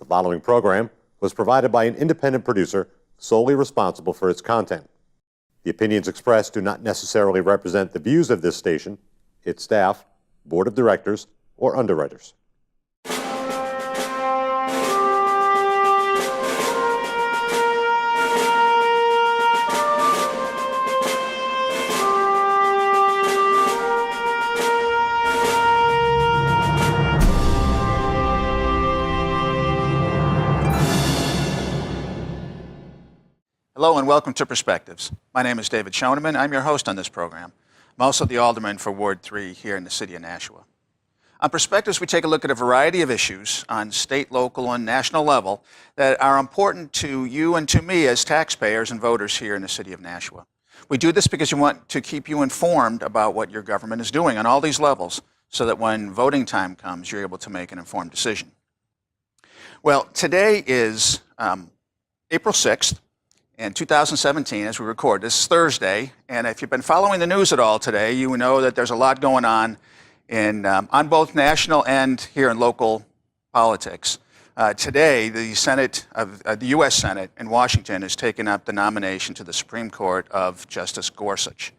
The following program was provided by an independent producer solely responsible for its content. The opinions expressed do not necessarily represent the views of this station, its staff, board of directors, or underwriters. Hello and welcome to Perspectives. My name is David Schoeneman. I'm your host on this program. I'm also the alderman for Ward 3 here in the city of Nashua. On Perspectives, we take a look at a variety of issues on state, local, and national level that are important to you and to me as taxpayers and voters here in the city of Nashua. We do this because we want to keep you informed about what your government is doing on all these levels so that when voting time comes, you're able to make an informed decision. Well, today is April 6th. In 2017, as we record, this is Thursday, and if you've been following the news at all today, you know that there's a lot going on on both national and here in local politics. Today, the Senate of the U.S. Senate in Washington has taken up the nomination to the Supreme Court of Justice Gorsuch.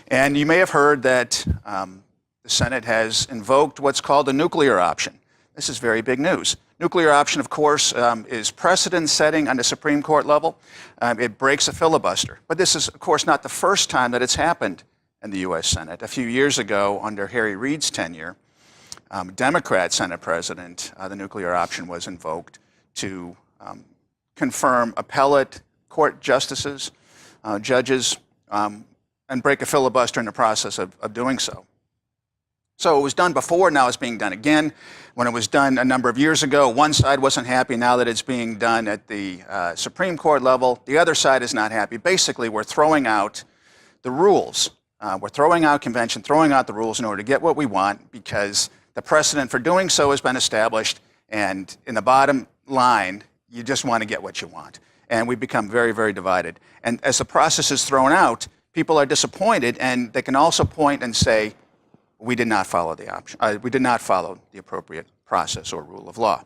And you may have heard that the Senate has invoked what's called the nuclear option. This is very big news. Nuclear option, of course, is precedent-setting on the Supreme Court level. It breaks a filibuster. But this is, of course, not the first time that it's happened in the U.S. Senate. A few years ago, under Harry Reid's tenure, Democrat Senate President, the nuclear option was invoked to confirm appellate court justices, judges, and break a filibuster in the process of doing so. So it was done before, now it's being done again. When it was done a number of years ago, one side wasn't happy. Now that it's being done at the Supreme Court level, the other side is not happy. Basically, we're throwing out the rules. We're throwing out convention, throwing out the rules in order to get what we want because the precedent for doing so has been established. And in the bottom line, you just want to get what you want. And we become very, very divided. And as the process is thrown out, people are disappointed, and they can also point and say, we did not follow the option. We did not follow the appropriate process or rule of law.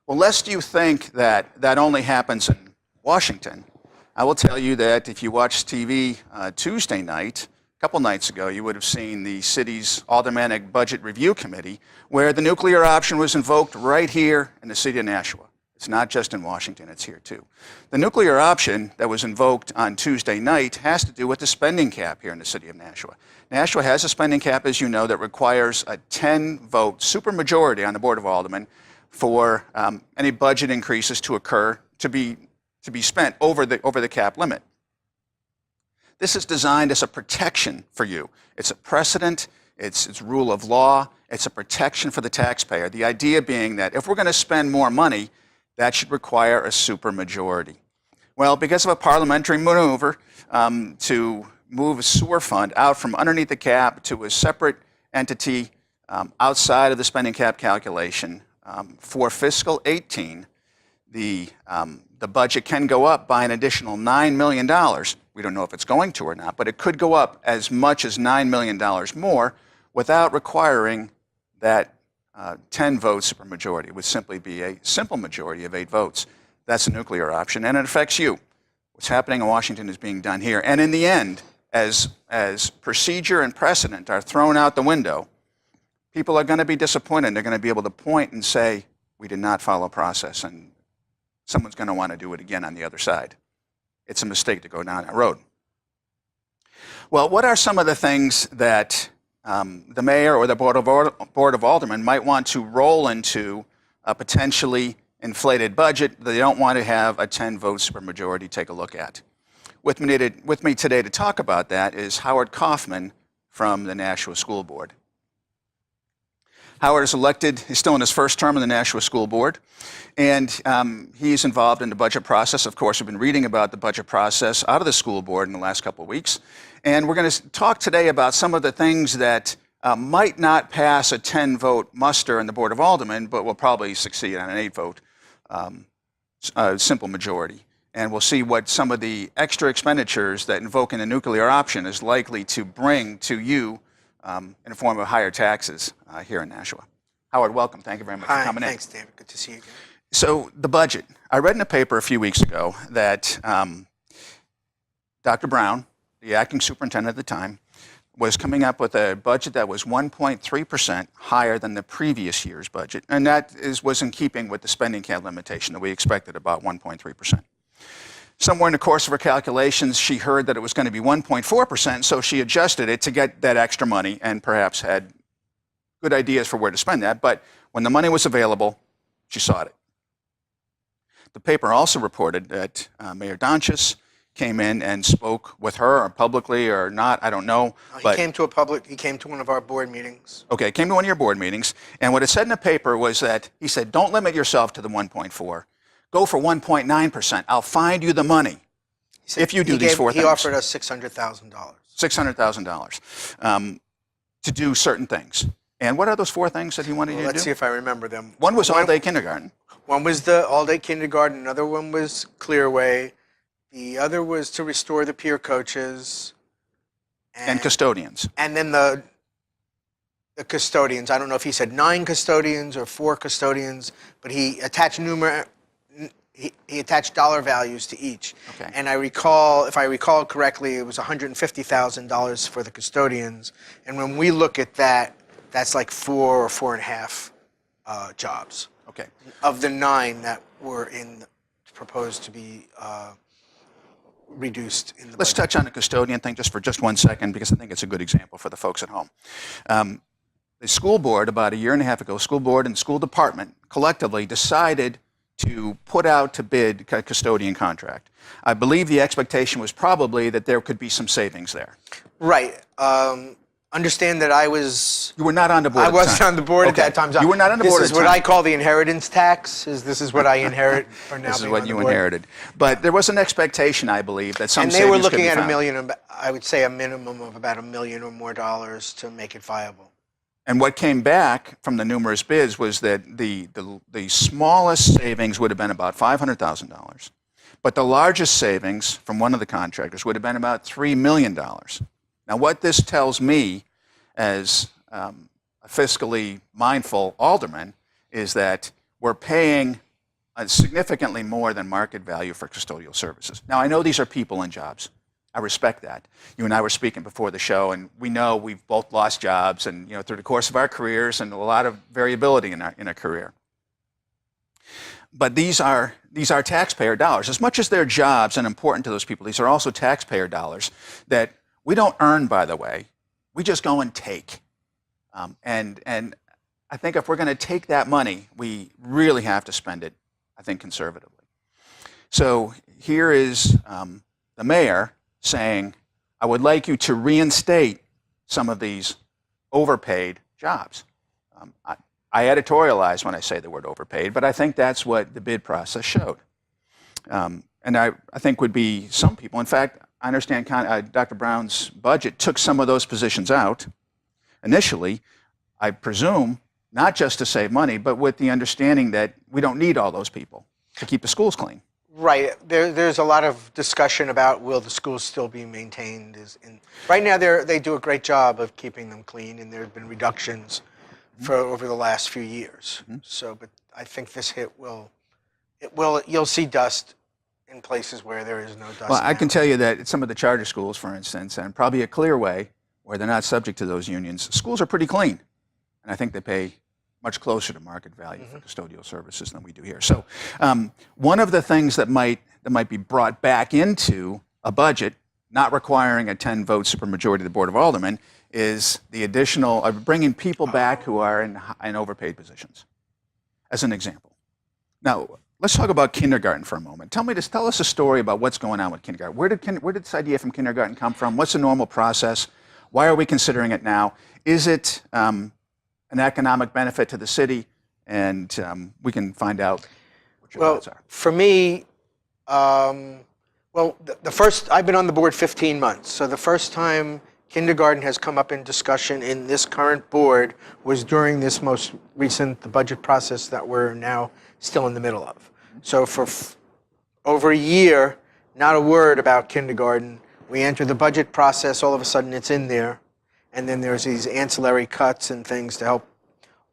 Well, lest you think that that only happens in Washington, I will tell you that if you watched TV Tuesday night, a couple nights ago, you would have seen the city's Aldermanic Budget Review Committee, where the nuclear option was invoked right here in the city of Nashua. It's not just in Washington, it's here too. The nuclear option that was invoked on Tuesday night has to do with the spending cap here in the city of Nashua. Nashua has a spending cap, as you know, that requires a 10-vote supermajority on the Board of Aldermen for any budget increases to occur to be spent over the cap limit. This is designed as a protection for you. It's a precedent, it's rule of law, it's a protection for the taxpayer. The idea being that if we're going to spend more money, that should require a supermajority. Well, because of a parliamentary maneuver to move a sewer fund out from underneath the cap to a separate entity outside of the spending cap calculation, for fiscal 18, the budget can go up by an additional $9 million. We don't know if it's going to or not, but it could go up as much as $9 million more without requiring that 10-vote supermajority. It would simply be a simple majority of 8 votes. That's a nuclear option, and it affects you. What's happening in Washington is being done here. And in the end, as procedure and precedent are thrown out the window, people are going to be disappointed. They're going to be able to point and say, we did not follow process, and someone's going to want to do it again on the other side. It's a mistake to go down that road. Well, what are some of the things that the mayor or the Board of Aldermen might want to roll into a potentially inflated budget that they don't want to have a 10-vote supermajority take a look at? With me today to talk about that is Howard Coffman from the Nashua School Board. Howard is elected, he's still in his first term in the Nashua School Board, and he's involved in the budget process. Of course, we've been reading about the budget process out of the school board in the last couple of weeks, and we're going to talk today about some of the things that might not pass a 10-vote muster in the Board of Aldermen, but will probably succeed on an 8-vote simple majority. And we'll see what some of the extra expenditures that invoking the nuclear option is likely to bring to you in the form of higher taxes here in Nashua. Howard, welcome. Thank you very much for Hi, coming in. thanks, David. Good to see you again. So the budget. I read in a paper a few weeks ago that Dr. Brown, the acting superintendent at the time, was coming up with a budget that was 1.3% higher than the previous year's budget. And that was in keeping with the spending cap limitation that we expected, about 1.3%. Somewhere in the course of her calculations, she heard that it was going to be 1.4%, so she adjusted it to get that extra money and perhaps had good ideas for where to spend that. But when the money was available, she sought it. The paper also reported that Mayor Donchis came in and spoke with her, or publicly or not, I don't know. He came to one of our board meetings. Okay, came to one of your board meetings, and what it said in the paper was that he said, don't limit yourself to the 1.4. Go for 1.9%. I'll find you the money if you do these four things. He offered us $600,000. $600,000 to do certain things. And what are those four things that he wanted you to do? Let's see if I remember them. One was all-day kindergarten. One was the all-day kindergarten. Another one was Clearway. The other was to restore the peer coaches. And custodians. And then the custodians. I don't know if he said 9 custodians or 4 custodians, but he attached he attached dollar values to each. Okay. And if I recall correctly, it was $150,000 for the custodians. And when we look at that, that's like 4 or 4.5 jobs. Okay. Of the 9 that were proposed to be reduced in the Let's budget. touch on the custodian thing just for 1 second, because I think it's a good example for the folks at home. The school board, about a year and a half ago, school board and school department collectively decided to put out to bid a custodian contract. I believe the expectation was probably that there could be some savings there. Right. Understand that You were not on the board I at the wasn't time. on the board Okay. at that time. You were not on the board at This the is what time. I call the inheritance tax. This is what I inherit for now. This is being what on you the board. inherited. But there was an expectation, I believe, that some And savings they were could looking be at found. $1 million, I would say a minimum of about $1 million or more to make it viable. And what came back from the numerous bids was that the smallest savings would have been about $500,000. But the largest savings from one of the contractors would have been about $3 million. Now, what this tells me as a fiscally mindful alderman is that we're paying significantly more than market value for custodial services. Now, I know these are people and jobs. I respect that. You and I were speaking before the show, and we know we've both lost jobs, and through the course of our careers, and a lot of variability in a career. But these are taxpayer dollars. As much as they're jobs and important to those people, these are also taxpayer dollars that we don't earn, by the way. We just go and take. And I think if we're going to take that money, we really have to spend it, I think, conservatively. So here is the mayor saying, I would like you to reinstate some of these overpaid jobs. I editorialize when I say the word overpaid, but I think that's what the bid process showed. And I think would be some people, in fact, I understand Dr. Brown's budget took some of those positions out initially, I presume, not just to save money, but with the understanding that we don't need all those people to keep the schools clean. Right. There's a lot of discussion about will the schools still be maintained. Right now, they do a great job of keeping them clean, and there have been reductions for over the last few years. So, but I think this hit you'll see dust in places where there is no dust. Well, I now. can tell you that some of the charter schools, for instance, and probably a Clearway, where they're not subject to those unions, schools are pretty clean. And I think they pay much closer to market value for custodial services than we do here. So one of the things that might be brought back into a budget, not requiring a 10-vote supermajority of the Board of Aldermen, is the additional, bringing people back who are in overpaid positions, as an example. Now, let's talk about kindergarten for a moment. Tell us a story about what's going on with kindergarten. Where did this idea from kindergarten come from? What's the normal process? Why are we considering it now? Is it an economic benefit to the city? And we can find out what your thoughts are. For me, the first, I've been on the board 15 months. So the first time kindergarten has come up in discussion in this current board was during this most recent, the budget process that we're now still in the middle of. So for over a year, not a word about kindergarten. We enter the budget process, all of a sudden it's in there. And then there's these ancillary cuts and things to help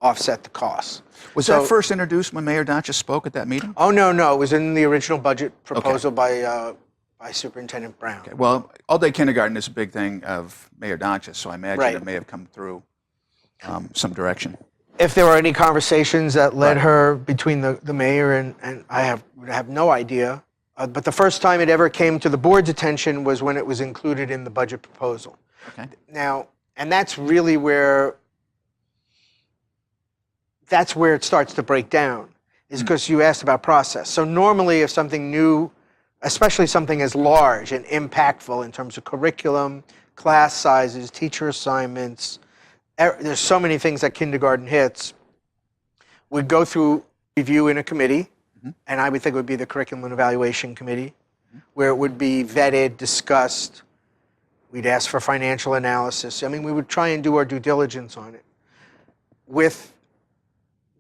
offset the costs. Was So- that first introduced when Mayor Doncha spoke at that meeting? Oh, no, it was in the original budget proposal by Superintendent Brown. Okay. Well, all-day kindergarten is a big thing of Mayor Doncha, so I imagine Right. it may have come through some direction. If there were any conversations that led her between the mayor and I would have no idea. But the first time it ever came to the board's attention was when it was included in the budget proposal. Okay. Now, and that's really where it starts to break down, is because you asked about process. So normally if something new, especially something as large and impactful in terms of curriculum, class sizes, teacher assignments, there's so many things that kindergarten hits, would go through review in a committee, and I would think it would be the Curriculum and Evaluation Committee, where it would be vetted, discussed. We'd ask for financial analysis. I mean, we would try and do our due diligence on it. With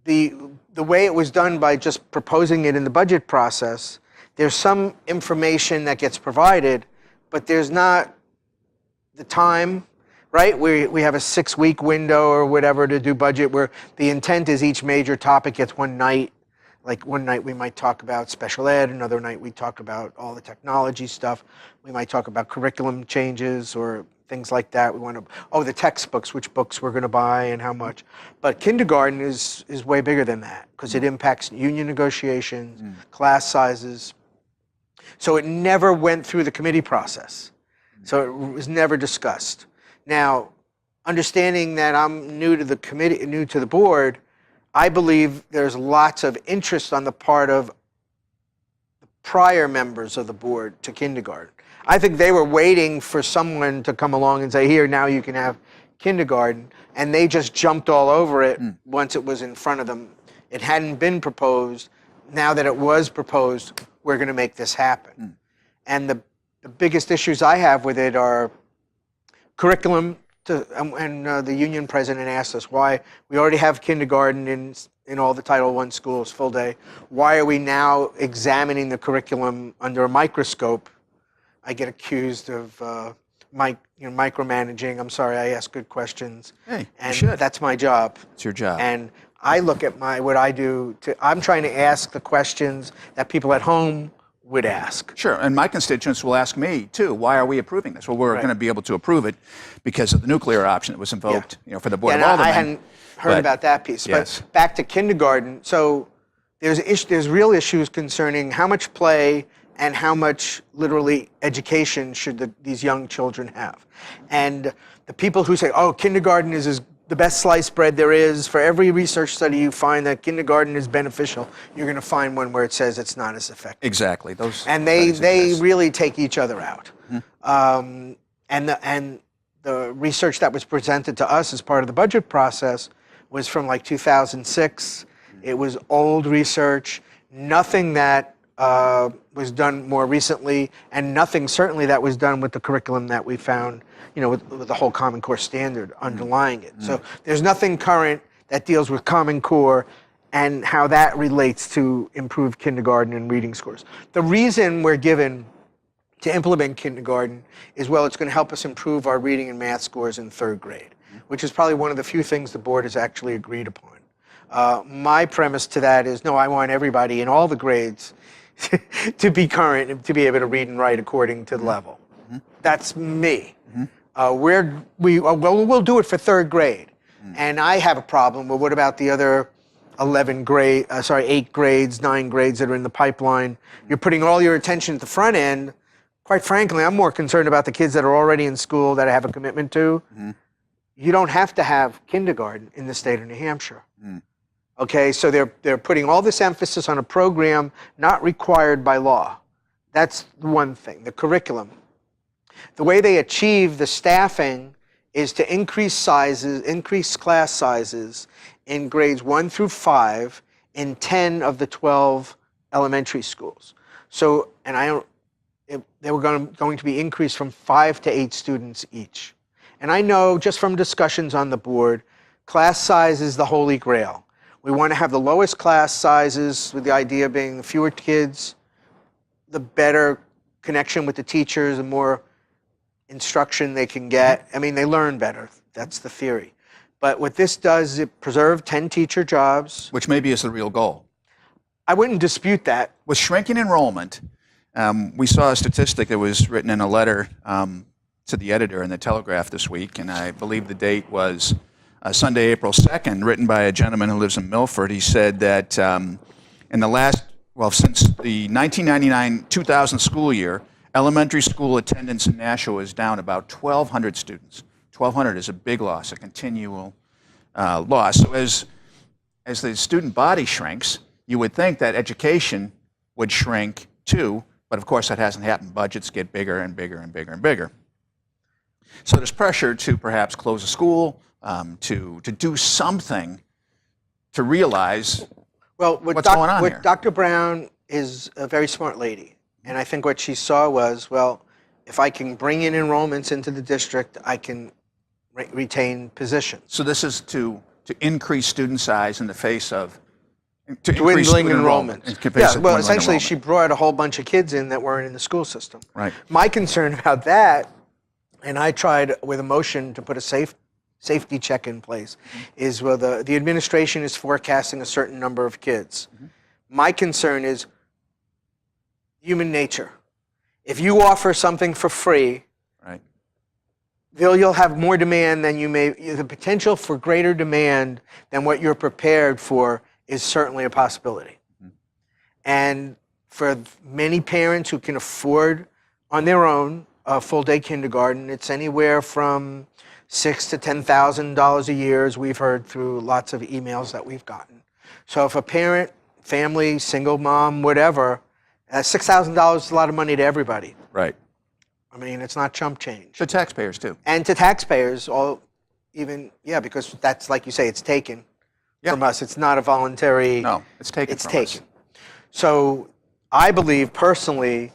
the way it was done by just proposing it in the budget process, there's some information that gets provided, but there's not the time, right? We have a 6-week window or whatever to do budget where the intent is each major topic gets one night. Like one night we might talk about special ed, another night we talk about all the technology stuff. We might talk about curriculum changes or things like that. We want to, the textbooks, which books we're going to buy and how much. But kindergarten is way bigger than that because it impacts union negotiations, class sizes. So it never went through the committee process. So it was never discussed. Now, understanding that I'm new to the committee, new to the board, I believe there's lots of interest on the part of the prior members of the board to kindergarten. I think they were waiting for someone to come along and say, here, now you can have kindergarten. And they just jumped all over it once it was in front of them. It hadn't been proposed. Now that it was proposed, we're going to make this happen. And the biggest issues I have with it are curriculum, and the union president asked us why we already have kindergarten in all the Title I schools full day. Why are we now examining the curriculum under a microscope? I get accused of micromanaging. I'm sorry, I ask good questions. Hey, and you should. That's my job. It's your job. And I look at what I do. I'm trying to ask the questions that people at home would ask. Sure, and my constituents will ask me too, why are we approving this? Well, we're going to be able to approve it because of the nuclear option that was invoked, for the Board of Aldermen. I hadn't heard about that piece. Yes. But back to kindergarten, so there's real issues concerning how much play and how much literally education should these young children have. And the people who say, kindergarten is the best sliced bread there is, for every research study you find that kindergarten is beneficial, you're going to find one where it says it's not as effective. Exactly. Those and they really take each other out. And the research that was presented to us as part of the budget process was from like 2006. It was old research, nothing that was done more recently, and nothing certainly that was done with the curriculum that we found, with the whole Common Core standard underlying it. So there's nothing current that deals with Common Core and how that relates to improved kindergarten and reading scores. The reason we're given to implement kindergarten is, it's going to help us improve our reading and math scores in 3rd grade, which is probably one of the few things the board has actually agreed upon. My premise to that is, no, I want everybody in all the grades to be current and to be able to read and write according to the level. That's me. We'll do it for 3rd grade. And I have a problem. Well, what about the other 8 grades, 9 grades that are in the pipeline? You're putting all your attention at the front end. Quite frankly, I'm more concerned about the kids that are already in school that I have a commitment to. You don't have to have kindergarten in the state of New Hampshire. Okay, so they're putting all this emphasis on a program not required by law. That's one thing, the curriculum. The way they achieve the staffing is to increase class sizes in grades 1 through 5 in 10 of the 12 elementary schools. So, they were going to be increased from 5 to 8 students each. And I know just from discussions on the board, class size is the holy grail. We want to have the lowest class sizes, with the idea being the fewer kids, the better connection with the teachers, the more instruction they can get. I mean, they learn better. That's the theory. But what this does is it preserves 10 teacher jobs. Which maybe is the real goal. I wouldn't dispute that. With shrinking enrollment, we saw a statistic that was written in a letter to the editor in the Telegraph this week, and I believe the date was Sunday, April 2nd, written by a gentleman who lives in Milford. He said that in the last, since the 1999-2000 school year, elementary school attendance in Nashua is down about 1,200 students. 1,200 is a big loss, a continual loss. So as the student body shrinks, you would think that education would shrink too, but of course that hasn't happened. Budgets get bigger and bigger and bigger and bigger. So there's pressure to perhaps close a school, to do something to realize what's going on here. Dr. Brown is a very smart lady, and I think what she saw was, if I can bring in enrollments into the district, I can retain positions. So this is to increase student size in the face of dwindling enrollment. Yeah, well, essentially, she enrollment. brought a whole bunch of kids in that weren't in the school system. Right. My concern about that, and I tried with a motion to put a safety check in place, is the administration is forecasting a certain number of kids. My concern is human nature. If you offer something for free, right, you'll have more demand than you may. The potential for greater demand than what you're prepared for is certainly a possibility. And for many parents who can afford on their own a full-day kindergarten, it's anywhere from $6,000 to $10,000 a year, as we've heard through lots of emails that we've gotten. So if a parent, family, single mom, whatever, $6,000 is a lot of money to everybody. right. I mean, it's not chump change. To taxpayers too. And to taxpayers, because that's, like you say, it's taken from us. It's not a voluntary. No, it's taken It's from taken. us. So I believe personally,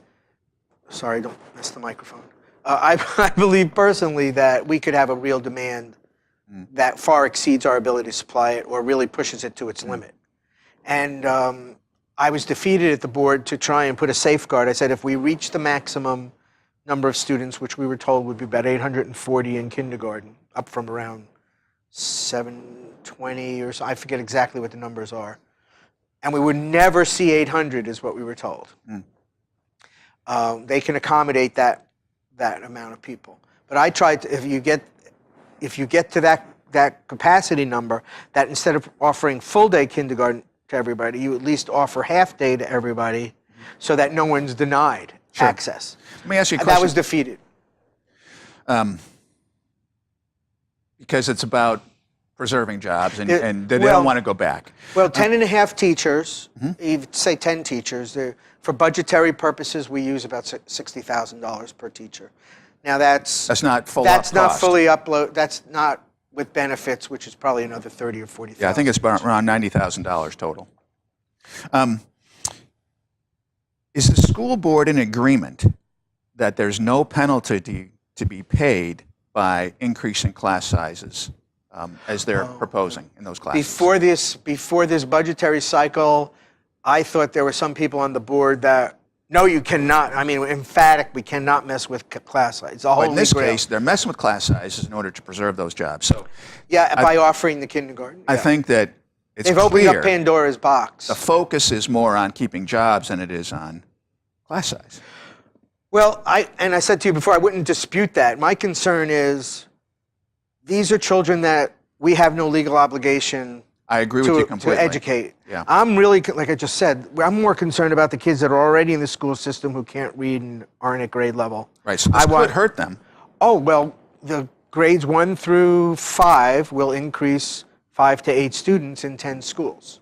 sorry, don't miss the microphone. I believe personally that we could have a real demand that far exceeds our ability to supply it or really pushes it to its limit. And I was defeated at the board to try and put a safeguard. I said if we reach the maximum number of students, which we were told would be about 840 in kindergarten, up from around 720 or so, I forget exactly what the numbers are. And we would never see 800 is what we were told. They can accommodate that amount of people. But I tried to, if you get to that capacity number, that instead of offering full-day kindergarten to everybody, you at least offer half-day to everybody so that no one's denied access. Let me ask you a And question. that was defeated. Because it's about preserving jobs and they don't want to go back. Well, 10 and a half teachers, you say 10 teachers, for budgetary purposes, we use about $60,000 per teacher. Now that's not full That's not cost. fully upload. That's not with benefits, which is probably another 30 or 40,000. Yeah, I think it's around $90,000 total. Is the school board in agreement that there's no penalty to be paid by increasing class sizes as they're proposing in those classes? Before this budgetary cycle, I thought there were some people on the board that, no, you cannot. I mean, emphatic, we cannot mess with class size. It's a But in holy this grail. case, they're messing with class sizes in order to preserve those jobs. So By offering the kindergarten. I think that it's They've opened clear up Pandora's box. the focus is more on keeping jobs than it is on class size. Well, I said to you before, I wouldn't dispute that. My concern is these are children that we have no legal obligation I agree with you completely. to educate. Yeah. I'm really, like I just said, I'm more concerned about the kids that are already in the school system who can't read and aren't at grade level. Right, so this could hurt them. Oh, well, the grades 1 through 5 will increase 5 to 8 students in 10 schools.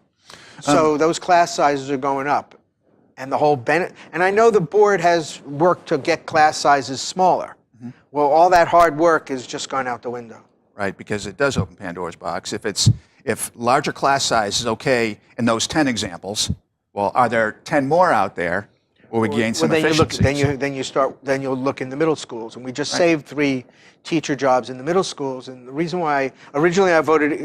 So those class sizes are going up. And the whole and I know the board has worked to get class sizes smaller. Well, all that hard work is just gone out the window. Right, because it does open Pandora's box. If larger class size is okay in those 10 examples, well, are there 10 more out there where we gain some efficiencies? Then you'll look in the middle schools, and we just saved 3 teacher jobs in the middle schools. And the reason why originally I voted,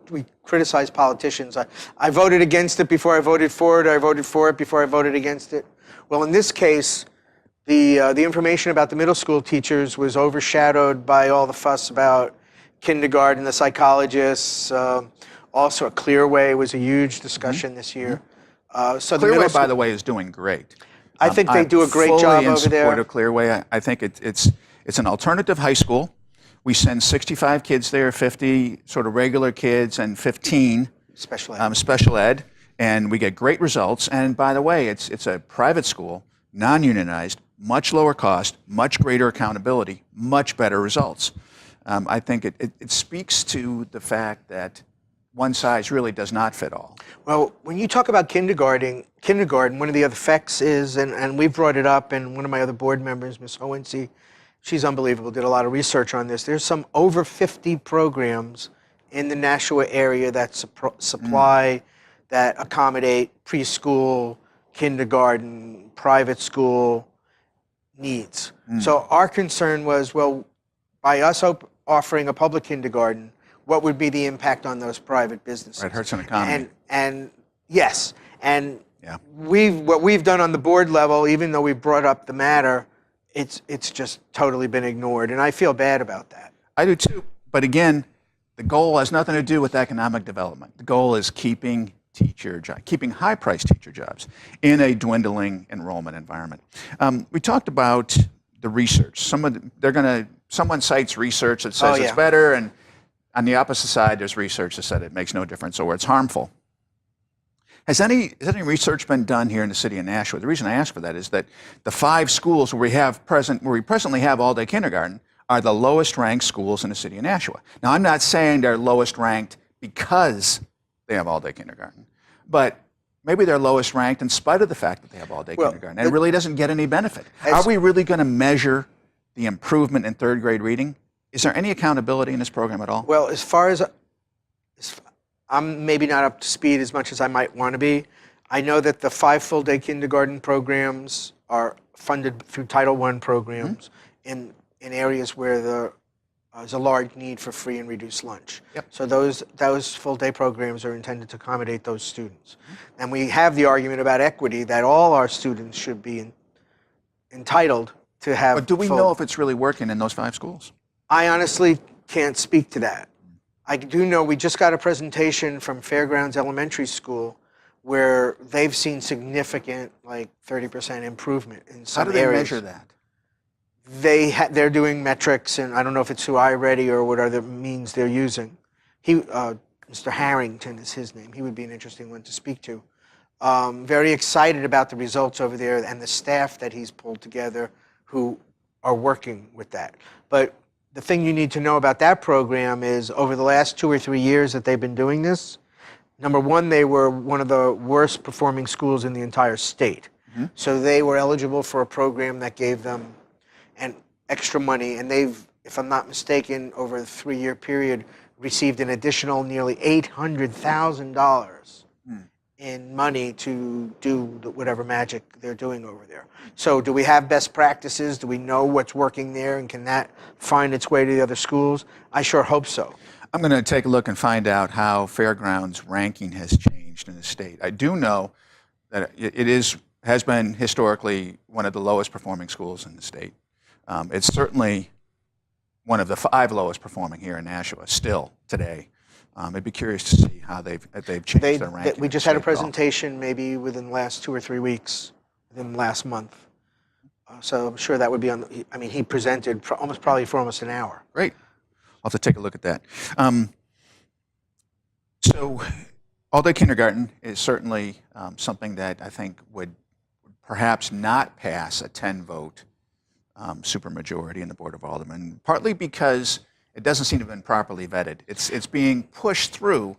we criticize politicians. I voted against it before I voted for it. I voted for it before I voted against it. Well, in this case, the information about the middle school teachers was overshadowed by all the fuss about kindergarten, the psychologists. Also, a Clearway was a huge discussion this year. So the middle Clearway, by school, the way, is doing great. I think they do a great I'm job fully in over there. support of Clearway. I think it's an alternative high school. We send 65 kids there, 50 sort of regular kids, and 15 Special ed. special ed, and we get great results. And by the way, it's a private school, non-unionized, much lower cost, much greater accountability, much better results. I think it speaks to the fact that one size really does not fit all. Well, when you talk about kindergarten, one of the other effects is, and we've brought it up, and one of my other board members, Ms. Hohensee, she's unbelievable, did a lot of research on this. There's some over 50 programs in the Nashua area that supply, that accommodate preschool, kindergarten, private school needs. So our concern was, well, by us offering a public kindergarten, what would be the impact on those private businesses? Right, hurts an economy. And yes, and Yeah. what we've done on the board level, even though we brought up the matter, it's just totally been ignored, and I feel bad about that. I do too. But again, the goal has nothing to do with economic development. The goal is keeping high-priced teacher jobs in a dwindling enrollment environment. We talked about the research. Someone cites research that says it's better, and on the opposite side, there's research that said it makes no difference or it's harmful. Has any research been done here in the city of Nashua? The reason I ask for that is that the 5 schools where we presently have all-day kindergarten are the lowest ranked schools in the city of Nashua. Now, I'm not saying they're lowest ranked because they have all-day kindergarten, but maybe they're lowest ranked in spite of the fact that they have all-day kindergarten. And it really doesn't get any benefit. Are we really going to measure the improvement in third grade reading? Is there any accountability in this program at all? Well, as far as I'm maybe not up to speed as much as I might want to be. I know that the 5 full-day kindergarten programs are funded through Title I programs in areas where there's a large need for free and reduced lunch. Yep. So those full-day programs are intended to accommodate those students. And we have the argument about equity that all our students should be entitled to have. But do we know if it's really working in those 5 schools? I honestly can't speak to that. I do know we just got a presentation from Fairgrounds Elementary School where they've seen significant, like 30% improvement in some areas. How do they measure that? They're doing metrics, and I don't know if it's through iReady or what other means they're using. Mr. Harrington is his name. He would be an interesting one to speak to. Very excited about the results over there and the staff that he's pulled together who are working with that. But the thing you need to know about that program is over the last 2 or 3 years that they've been doing this, number one, they were one of the worst performing schools in the entire state. So they were eligible for a program that gave them an extra money, and they've, if I'm not mistaken, over a 3-year period, received an additional nearly $800,000 in money to do whatever magic they're doing over there. So do we have best practices? Do we know what's working there, and can that find its way to the other schools? I sure hope so. I'm going to take a look and find out how Fairgrounds ranking has changed in the state. I do know that it has been historically one of the lowest performing schools in the state. It's certainly one of the 5 lowest performing here in Nashua still today. I'd be curious to see how they've changed their ranking. We just had a presentation maybe within the last 2 or 3 weeks, within the last month. So I'm sure that would be on. He presented probably for almost an hour. Great. I'll have to take a look at that. So all-day kindergarten is certainly something that I think would perhaps not pass a 10-vote supermajority in the Board of Aldermen, partly because it doesn't seem to have been properly vetted. It's being pushed through,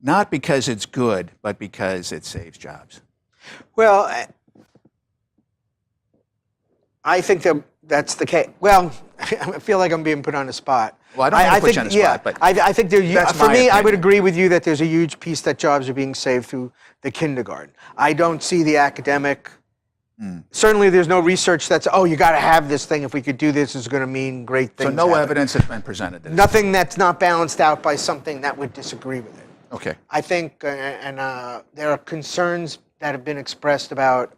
not because it's good, but because it saves jobs. Well, I think that's the case. Well, I feel like I'm being put on the spot. Well, I don't want to put you on the spot, but I think that's for my me, I would opinion. agree with you that there's a huge piece that jobs are being saved through the kindergarten. I don't see the academic. Certainly, there's no research that's, you got to have this thing. If we could do this, it's going to mean great things. So no happen. evidence has been presented. Nothing that's not balanced out by something that would disagree with it. Okay. I think, there are concerns that have been expressed about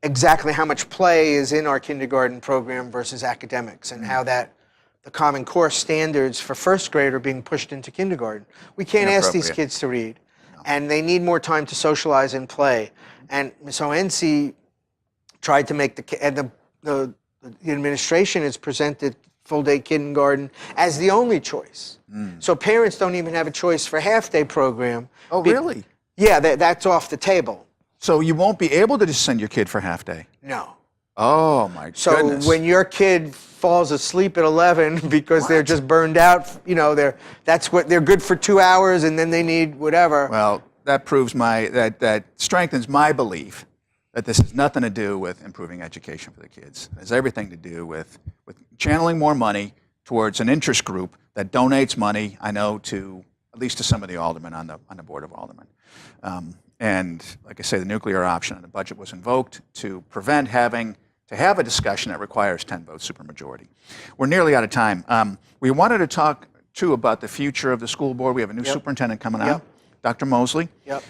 exactly how much play is in our kindergarten program versus academics, and how that the Common Core standards for first grade are being pushed into kindergarten. We can't ask these Inappropriate. kids to read. And they need more time to socialize and play. And so NC tried to make the administration has presented full-day kindergarten as the only choice. So parents don't even have a choice for half-day program. Oh, really? Yeah, that's off the table. So you won't be able to just send your kid for half day? No. Oh, my So goodness. when your kid falls asleep at 11 because they're just burned out, you know, they're good for 2 hours and then they need whatever. Well, that proves that strengthens my belief that this has nothing to do with improving education for the kids. It has everything to do with channeling more money towards an interest group that donates money, I know, to at least to some of the aldermen on the Board of Aldermen. And like I say, the nuclear option in the budget was invoked to prevent having to have a discussion that requires 10-vote supermajority. We're nearly out of time. We wanted to talk, too, about the future of the school board. We have a new superintendent coming on, Dr. Mosley. Yep.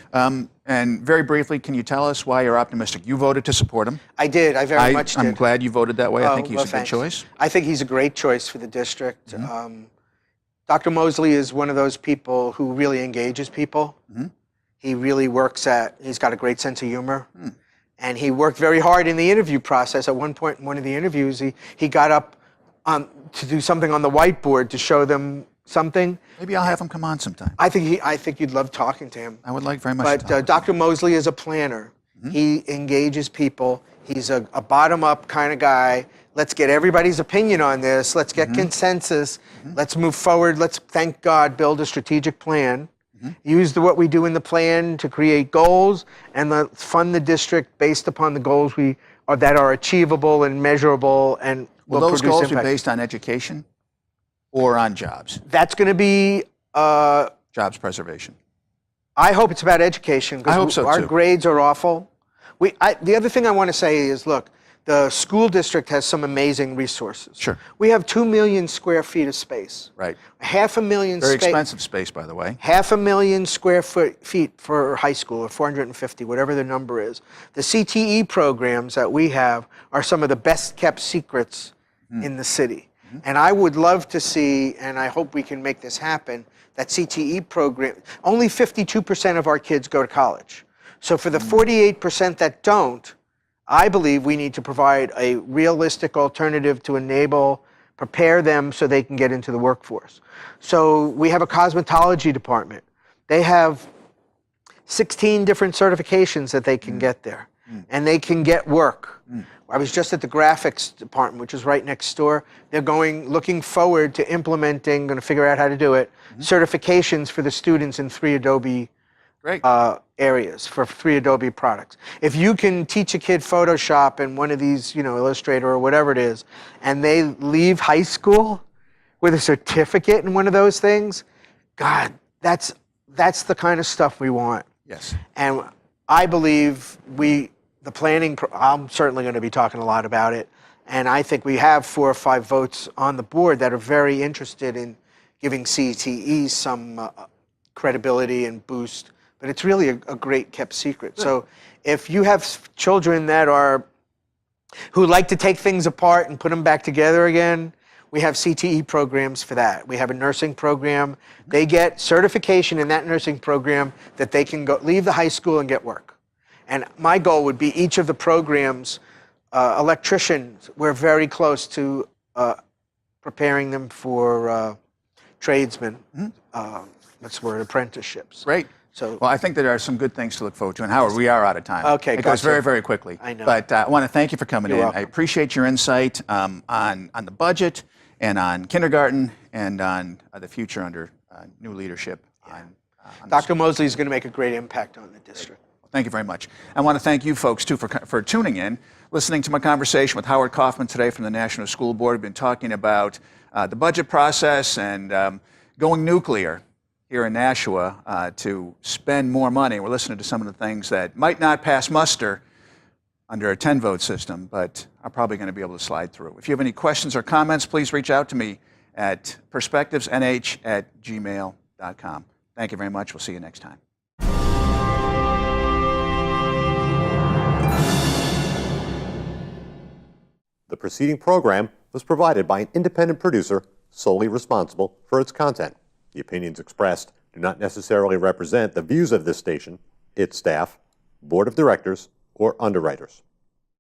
And very briefly, can you tell us why you're optimistic? You voted to support him. I did. I very much did. I'm glad you voted that way. I think he's well, a good thanks. choice. I think he's a great choice for the district. Dr. Mosley is one of those people who really engages people. He really he's got a great sense of humor. And he worked very hard in the interview process. At one point in one of the interviews, he got up to do something on the whiteboard to show them something. Maybe I'll have him come on sometime. I think you'd love talking to him. I would like very much to talk But with Dr. Mosley is a planner. He engages people. He's a bottom-up kind of guy. Let's get everybody's opinion on this. Let's get consensus. Let's move forward. Let's, thank God, build a strategic plan. Use what we do in the plan to create goals, and let's fund the district based upon the goals that are achievable and measurable and Will will those produce goals be impact. based on education or on jobs? That's going to be, Jobs preservation. I hope it's about education, I hope because so, our too. grades are awful. The other thing I want to say is, look, the school district has some amazing resources. Sure. We have 2 million square feet of space. Right. 500,000 Very expensive space, by the way. 500,000 square feet for high school, or 450, whatever the number is. The CTE programs that we have are some of the best kept secrets in the city. And I would love to see, and I hope we can make this happen, that CTE program, only 52% of our kids go to college. So for the 48% that don't, I believe we need to provide a realistic alternative to prepare them so they can get into the workforce. So we have a cosmetology department. They have 16 different certifications that they can get there, and they can get work. I was just at the graphics department, which is right next door. They're looking forward to implementing, going to figure out how to do it, certifications for the students in 3 Adobe Great. areas, for 3 Adobe products. If you can teach a kid Photoshop and one of these, Illustrator or whatever it is, and they leave high school with a certificate in one of those things, God, that's the kind of stuff we want. Yes. And I believe the planning, I'm certainly going to be talking a lot about it, and I think we have 4 or 5 votes on the board that are very interested in giving CTE some credibility and boost. But it's really a great kept secret. So if you have children who like to take things apart and put them back together again, we have CTE programs for that. We have a nursing program. They get certification in that nursing program that they can leave the high school and get work. And my goal would be each of the programs, electricians, we're very close to preparing them for tradesmen, what's the word, apprenticeships. Great. So, Well, I think there are some good things to look forward to. And Howard, we are out of time. Okay, It goes gotcha. very, very quickly. I know. But I want to thank you for coming You're in. welcome. I appreciate your insight on the budget and on kindergarten and on the future under new leadership. On Dr. Mosley is going to make a great impact on the district. Thank you very much. I want to thank you folks, too, for tuning in, listening to my conversation with Howard Coffman today from the National School Board. We've been talking about the budget process and going nuclear here in Nashua to spend more money. We're listening to some of the things that might not pass muster under a 10-vote system, but are probably going to be able to slide through. If you have any questions or comments, please reach out to me at perspectivesnh@gmail.com. Thank you very much. We'll see you next time. The preceding program was provided by an independent producer solely responsible for its content. The opinions expressed do not necessarily represent the views of this station, its staff, board of directors, or underwriters.